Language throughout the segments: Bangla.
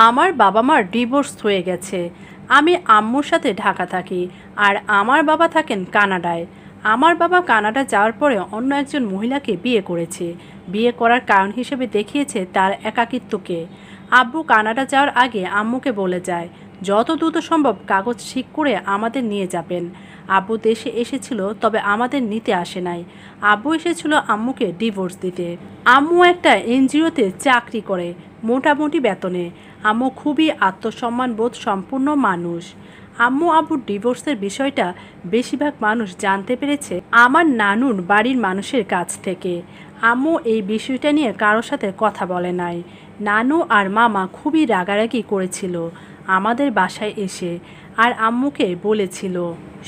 আমার বাবা মার ডিভোর্স হয়ে গেছে। আমি আম্মুর সাথে ঢাকা থাকি, আর আমার বাবা থাকেন কানাডায়। আমার বাবা কানাডা যাওয়ার পরে অন্য একজন মহিলাকে বিয়ে করেছে। বিয়ে করার কারণ হিসেবে দেখিয়েছে তার একাকিত্বকে। আব্বু কানাডা যাওয়ার আগে আম্মুকে বলে যায়, যত দ্রুত সম্ভব কাগজ ঠিক করে আমাদের নিয়ে যাবেন। আব্বু দেশে এসেছিল, তবে আমাদের নিতে আসে নাই। আব্বু এসেছিল আম্মুকে ডিভোর্স দিতে। আম্মু একটা এনজিওতে চাকরি করে, মোটামুটি বেতনে। আম্মু খুবই আত্মসম্মানবোধ সম্পূর্ণ মানুষ। আম্মু আব্বুর ডিভোর্সের বিষয়টা বেশিরভাগ মানুষ জানতে পেরেছে আমার নানুর বাড়ির মানুষের কাছ থেকে। আম্মু এই বিষয়টা নিয়ে কারোর সাথে কথা বলে নাই। নানু আর মামা খুবই রাগারাগি করেছিল আমাদের বাসায় এসে, আর আম্মুকে বলেছিল,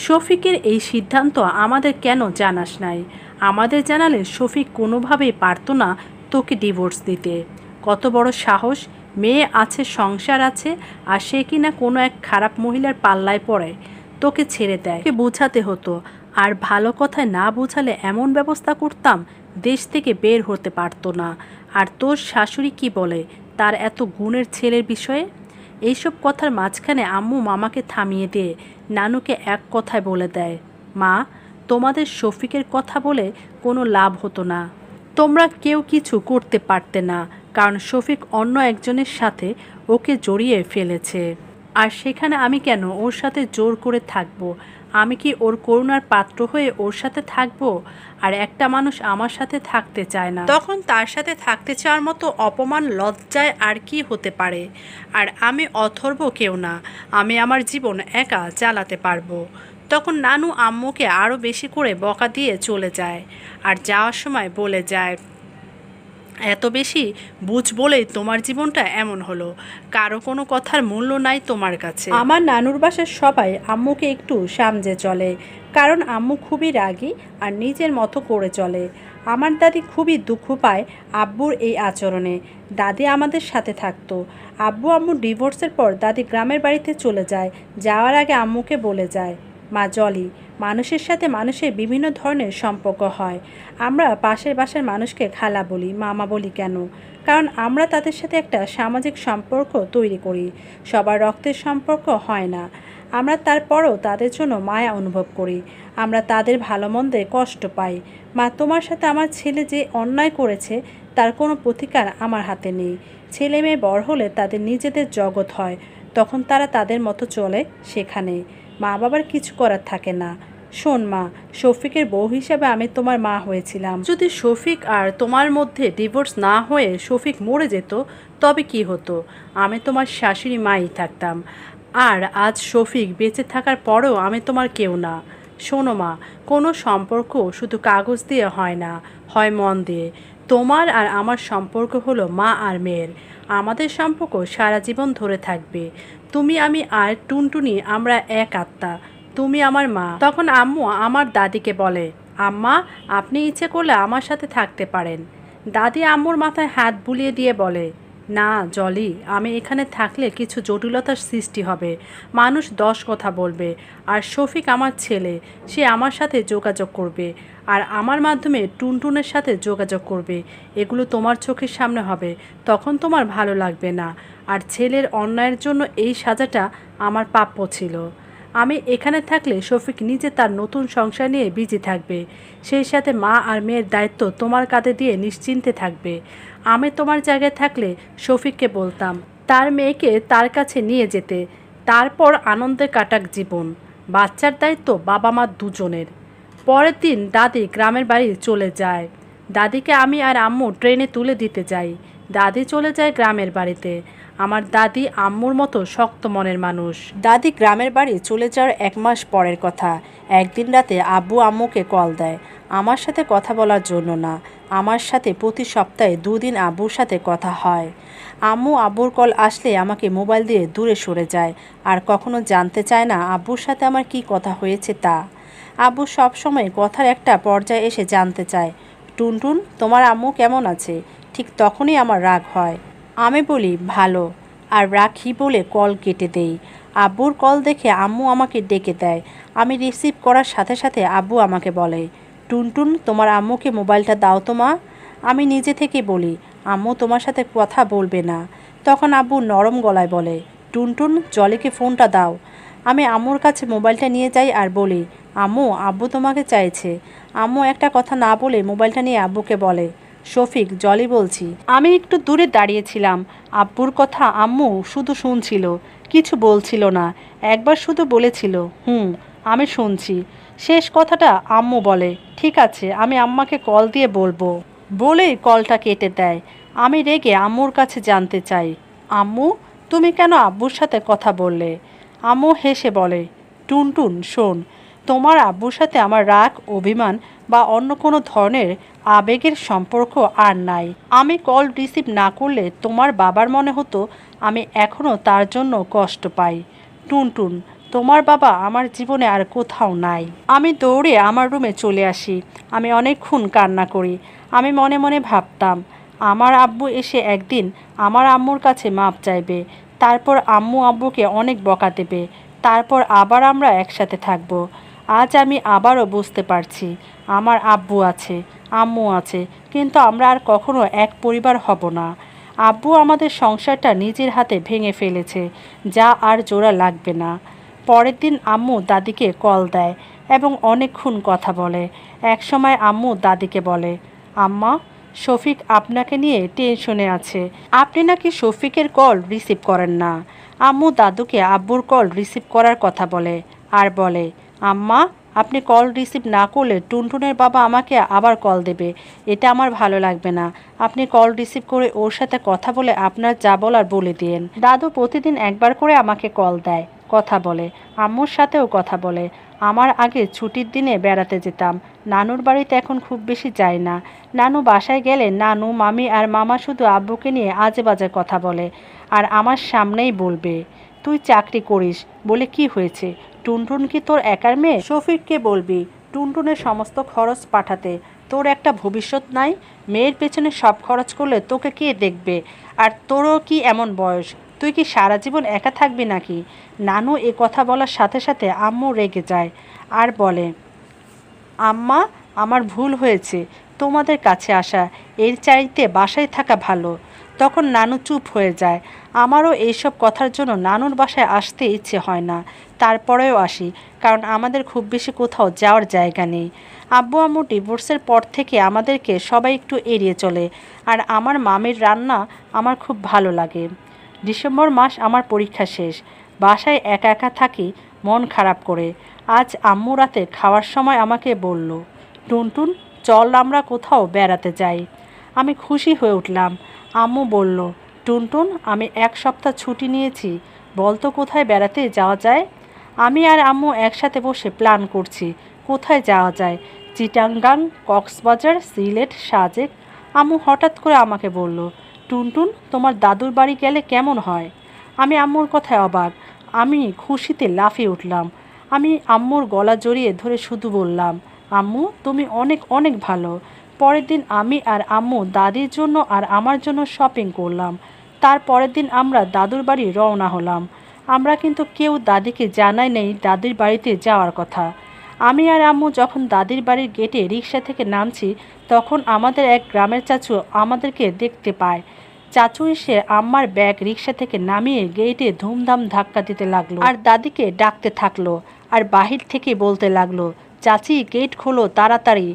শফিকের এই সিদ্ধান্ত আমাদের কেন জানাস নাই? আমাদের জানালে শফিক কোনোভাবেই পারত না তোকে ডিভোর্স দিতে। কত বড় সাহস! মেয়ে আছে, সংসার আছে, আর সে কিনা কোনো এক খারাপ মহিলার পাল্লায় পড়ে তোকে ছেড়ে দেয়। তোকে বোঝাতে হতো, আর ভালো কথায় না বোঝালে এমন ব্যবস্থা করতাম দেশ থেকে বের হতে পারতো না। আর তোর শাশুড়ি কি বলে তার এত গুণের ছেলের বিষয়ে? এইসব কথার মাঝখানে আম্মু মামাকে থামিয়ে দিয়ে নানুকে এক কথায় বলে দেয়, মা, তোমাদের শফিকের কথা বলে কোনো লাভ হতো না। তোমরা কেউ কিছু করতে পারতে না, কারণ শফিক অন্য একজনের সাথে ওকে জড়িয়ে ফেলেছে। আর সেখানে আমি কেন ওর সাথে জোর করে থাকবো? আমি কি ওর করুণার পাত্র হয়ে ওর সাথে থাকবো? আর একটা মানুষ আমার সাথে থাকতে চায় না, তখন তার সাথে থাকতে চাওয়ার মতো অপমান, লজ্জায় আর কি হতে পারে? আর আমি অথর্ব কেউ না, আমি আমার জীবন একা চালাতে পারবো। তখন নানু আম্মুকে আরও বেশি করে বকা দিয়ে চলে যায়, আর যাওয়ার সময় বলে যায়, এত বেশি বুঝ বলেই তোমার জীবনটা এমন হলো। কারো কোনো কথার মূল্য নাই তোমার কাছে। আমার নানুর বাসার সবাই আম্মুকে একটু সামজে চলে, কারণ আম্মু খুবই রাগী আর নিজের মতো করে চলে। আমার দাদি খুবই দুঃখ পায় আব্বুর এই আচরণে। দাদি আমাদের সাথে থাকতো। আব্বু আম্মুর ডিভোর্সের পর দাদি গ্রামের বাড়িতে চলে যায়। যাওয়ার আগে আম্মুকে বলে যায়, মা জলি, মানুষের সাথে মানুষের বিভিন্ন ধরনের সম্পর্ক হয়। আমরা পাশের বাসার মানুষকে খালা বলি, মামা বলি কেন? কারণ আমরা তাদের সাথে একটা সামাজিক সম্পর্ক তৈরি করি। সবার রক্তের সম্পর্ক হয় না। আমরা তারপরও তাদের জন্য মায়া অনুভব করি। আমরা তাদের ভালো মন্দে কষ্ট পাই। মা, তোমার সাথে আমার ছেলে যে অন্যায় করেছে তার কোনো প্রতিকার আমার হাতে নেই। ছেলে মেয়ে বড় হলে তাদের নিজেদের জগৎ হয়, তখন তারা তাদের মতো চলে। সেখানে মা বাবার কিছু করার থাকে না। শোন মা, শফিকের বউ হিসাবে আমি তোমার মা হয়েছিলাম। যদি শফিক আর তোমার মধ্যে ডিভোর্স না হয়ে শফিক মরে যেত, তবে কি হতো? আমি তোমার শাশুড়ি মাই থাকতাম। আর আজ শফিক বেঁচে থাকার পরেও আমি তোমার কেউ না। শোনো মা, কোনো সম্পর্ক শুধু কাগজ দিয়ে হয় না, হয় মন দিয়ে। তোমার আর আমার সম্পর্ক হলো মা আর মেয়ের। আমাদের সম্পর্ক সারা জীবন ধরে থাকবে। তুমি, আমি আর টুনটুনি, আমরা এক আত্মা। তুমি আমার মা। তখন আম্মু আমার দাদিকে বলে, আম্মা, আপনি ইচ্ছে করলে আমার সাথে থাকতে পারেন। দাদি আম্মুর মাথায় হাত বুলিয়ে দিয়ে বলে, না জলি, আমি এখানে থাকলে কিছু জটিলতার সৃষ্টি হবে। মানুষ 10 কথা বলবে। আর শফিক আমার ছেলে, সে আমার সাথে যোগাযোগ করবে, আর আমার মাধ্যমে টুনটুনের সাথে যোগাযোগ করবে। এগুলো তোমার চোখের সামনে হবে, তখন তোমার ভালো লাগবে না। আর ছেলের অন্যায়ের জন্য এই সাজাটা আমার প্রাপ্য ছিল। আমি এখানে থাকলে শফিক নিজে তার নতুন সংসার নিয়ে বিজি থাকবে। সেই সাথে মা আর মেয়ের দায়িত্ব তোমার কাঁধে দিয়ে নিশ্চিন্তে থাকবে। আমি তোমার জায়গায় থাকলে শফিককে বলতাম তার মেয়েকে তার কাছে নিয়ে যেতে, তারপর আনন্দে কাটাক জীবন। বাচ্চার দায়িত্ব বাবা মা দুজনের। পরের দিন দাদি গ্রামের বাড়ি চলে যায়। দাদিকে আমি আর আম্মু ট্রেনে তুলে দিতে যাই। দাদি চলে যায় গ্রামের বাড়িতে। আমার দাদি আম্মুর মতো শক্ত মনের মানুষ। দাদি গ্রামের বাড়ি চলে যাওয়ার 1 মাস পরের কথা। একদিন রাতে আব্বু আম্মুকে কল দেয়, আমার সাথে কথা বলার জন্য না, আমার সাথে প্রতি সপ্তাহে 2 দিন আব্বুর সাথে কথা হয়। আম্মু আব্বুর কল আসলে আমাকে মোবাইল দিয়ে দূরে সরে যায়, আর কখনো জানতে চায় না আব্বুর সাথে আমার কি কথা হয়েছে তা। আব্বু সবসময় কথার একটা পর্যায়ে এসে জানতে চায়, টুনটুন, তোমার আম্মু কেমন আছে? ঠিক তখনই আমার রাগ হয়। আমি বলি ভালো, আর রাখি বলে কল কেটে দেই। আব্বুর কল দেখে আম্মু আমাকে ডেকে দেয়। আমি রিসিভ করার সাথে সাথে আব্বু আমাকে বলে, টুনটুন, তোমার আম্মুকে মোবাইলটা দাও তো মা। আমি নিজে থেকে বলি, আম্মু তোমার সাথে কথা বলবে না। তখন আব্বু নরম গলায় বলে, টুনটুন জলিকে ফোনটা দাও। আমি আম্মুর কাছে মোবাইলটা নিয়ে যাই আর বলি, আম্মু আব্বু তোমাকে চাইছে। আম্মু একটা কথা না বলে মোবাইলটা নিয়ে আব্বুকে বলে, শফিক জলি বলছি। আমি একটু দূরে দাঁড়িয়েছিলাম। আব্বুর কথা আম্মু শুধু শুনছিল, কিছু বলছিল না। একবার শুধু বলেছিল, আমি শুনছি। শেষ কথাটা আম্মু বলে, ঠিক আছে আমি আম্মাকে কল দিয়ে বলবো। বলেই কলটা কেটে দেয়। আমি রেগে আম্মুর কাছে জানতে চাই, আম্মু তুমি কেন আব্বুর সাথে কথা বললে? আম্মু হেসে বলে, টুনটুন শোন, তোমার আব্বুর সাথে আমার রাগ, অভিমান বা অন্য কোনো ধরনের আবেগের সম্পর্ক আর নাই। আমি কল রিসিভ না করলে তোমার বাবার মনে হতো আমি এখনও তার জন্য কষ্ট পাই। টুনটুন তোমার বাবা আমার জীবনে আর কোথাও নাই। আমি দৌড়ে আমার রুমে চলে আসি। আমি অনেকক্ষণ কান্না করি। আমি মনে মনে ভাবতাম, আমার আব্বু এসে একদিন আমার আম্মুর কাছে মাপ চাইবে, তারপর আম্মু আব্বুকে অনেক বকা দেবে, তারপর আবার আমরা একসাথে থাকব। আজ আমি আবারও বুঝতে পারছি, আমার আব্বু আছে, আম্মু আছে, কিন্তু আমরা আর কখনো এক পরিবার হব না। আব্বু আমাদের সংসারটা নিজের হাতে ভেঙে ফেলেছে, যা আর জোড়া লাগবে না। পরের দিন আম্মু দাদিকে কল দেয় এবং অনেকক্ষণ কথা বলে। একসময় আম্মু দাদিকে বলে, আম্মা শফিক আপনাকে নিয়ে টেনশনে আছে, আপনি নাকি শফিকের কল রিসিভ করেন না। আম্মু দাদুকে আব্বুর কল রিসিভ করার কথা বলে আর বলে, আম্মা আপনি কল রিসিভ না করলে টুনটুনের বাবা আমাকে আবার কল দেবে, এটা আমার ভালো লাগবে না। আপনি কল রিসিভ করে ওর সাথে কথা বলে আপনার যা বলার বলে দিন। দাদু প্রতিদিন একবার করে আমাকে কল দেয়, কথা বলে, আম্মুর সাথেও কথা বলে। আমার আগে ছুটির দিনে বেড়াতে যেতাম। নানুর বাড়িতে এখন খুব বেশি যাই না। নানু বাসায় গেলে নানু, মামি আর মামা শুধু আব্বুকে নিয়ে আজে বাজে কথা বলে আর আমার সামনেই বলবে, তুই চাকরি করিস বলে কি হয়েছে, টুনটুন কি তোর একার মেয়ে? শফিককে বলবি টুনটুনের সমস্ত খরচ পাঠাতে, তোর একটা ভবিষ্যৎ নাই? মেয়ের পেছনে সব খরচ করলে তোকে কে দেখবে? আর তোরও কি এমন বয়স, তুই কি সারা জীবন একা থাকবি নাকি? নানু এ কথা বলার সাথে সাথে আম্মু রেগে যায় আর বলে, আম্মা আমার ভুল হয়েছে তোমাদের কাছে আসা, এর চাইতে বাসায় থাকা ভালো। তখন নানু চুপ হয়ে যায়। আমারও এইসব কথার জন্য নানুর বাসায় আসতে ইচ্ছে হয় না, তারপরেও আসি, কারণ আমাদের খুব বেশি কোথাও যাওয়ার জায়গা নেই। আব্বু আম্মু ডিভোর্সের পর থেকে আমাদেরকে সবাই একটু এড়িয়ে চলে, আর আমার মামির রান্না আমার খুব ভালো লাগে। ডিসেম্বর মাস আমার পরীক্ষা শেষ। বাসায় একা একা থাকি মন খারাপ করে। আজ আম্মু রাতে খাওয়ার সময় আমাকে বলল, টুনটুন চল আমরা কোথাও বেড়াতে যাই। আমি খুশি হয়ে উঠলাম। আম্মু বলল, টুনটুন আমি 1 সপ্তাহ ছুটি নিয়েছি, বলতো কোথায় বেড়াতে যাওয়া যায়? আমি আর আম্মু একসাথে বসে প্ল্যান করছি কোথায় যাওয়া যায়। চিটাগাং, কক্সবাজার, সিলেট, সাজেক। আম্মু হঠাৎ করে আমাকে বলল, টুনটুন তোমার দাদুর বাড়ি গেলে কেমন হয়? আমি আম্মুর কথায় অবাক। আমি খুশিতে লাফিয়ে উঠলাম। আমি আম্মুর গলা জড়িয়ে ধরে শুধু বললাম, আম্মু তুমি অনেক অনেক ভালো। পরের দিন আমি আর আম্মু দাদির জন্য আর আমার জন্য শপিং করলাম। তার পরের দিন আমরা দাদুর বাড়ি রওনা হলাম। আমরা কিন্তু কেউ দাদিকে জানাই নেই দাদির বাড়িতে যাওয়ার কথা। আমি আর আম্মু যখন দাদির বাড়ির গেটে রিক্সা থেকে নামছি, তখন আমাদের এক গ্রামের চাচু আমাদেরকে দেখতে পায়। চাচু এসে আম্মার ব্যাগ রিক্সা থেকে নামিয়ে গেটে ধুমধাম ধাক্কা দিতে লাগলো আর দাদিকে ডাকতে থাকলো আর বাহির থেকে বলতে লাগলো, চাচি গেট খোলো তাড়াতাড়ি।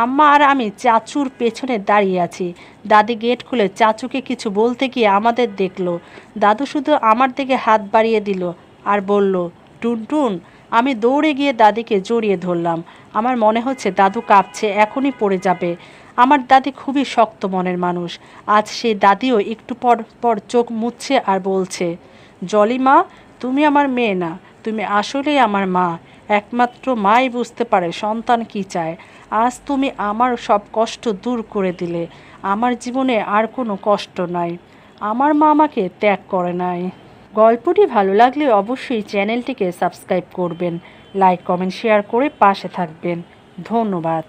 আম্মা আর আমি চাচুর পেছনে দাঁড়িয়ে আছি। দাদি গেট খুলে চাচুকে কিছু বলতে গিয়ে আমাদের দেখলো। দাদু শুধু আমার দিকে হাত বাড়িয়ে দিল আর বলল, টুনটুন। আমি দৌড়ে গিয়ে দাদিকে জড়িয়ে ধরলাম। আমার মনে হচ্ছে দাদু কাঁপছে, এখনই পড়ে যাবে। আমার দাদি খুবই শক্ত মনের মানুষ। আজ সেই দাদিও একটু পর পর চোখ মুছছে আর বলছে, জলি মা তুমি আমার মেয়ে না, তুমি আসলেই আমার মা। একমাত্র মাই বুঝতে পারে সন্তান কি চায়। আজ তুমি আমার সব কষ্ট দূর করে দিলে। আমার জীবনে আর কোনো কষ্ট নাই। আমার মা আমাকে ত্যাগ করে নাই। গল্পটি ভালো লাগলে অবশ্যই চ্যানেলটিকে সাবস্ক্রাইব করবেন, লাইক কমেন্ট শেয়ার করে পাশে থাকবেন। ধন্যবাদ।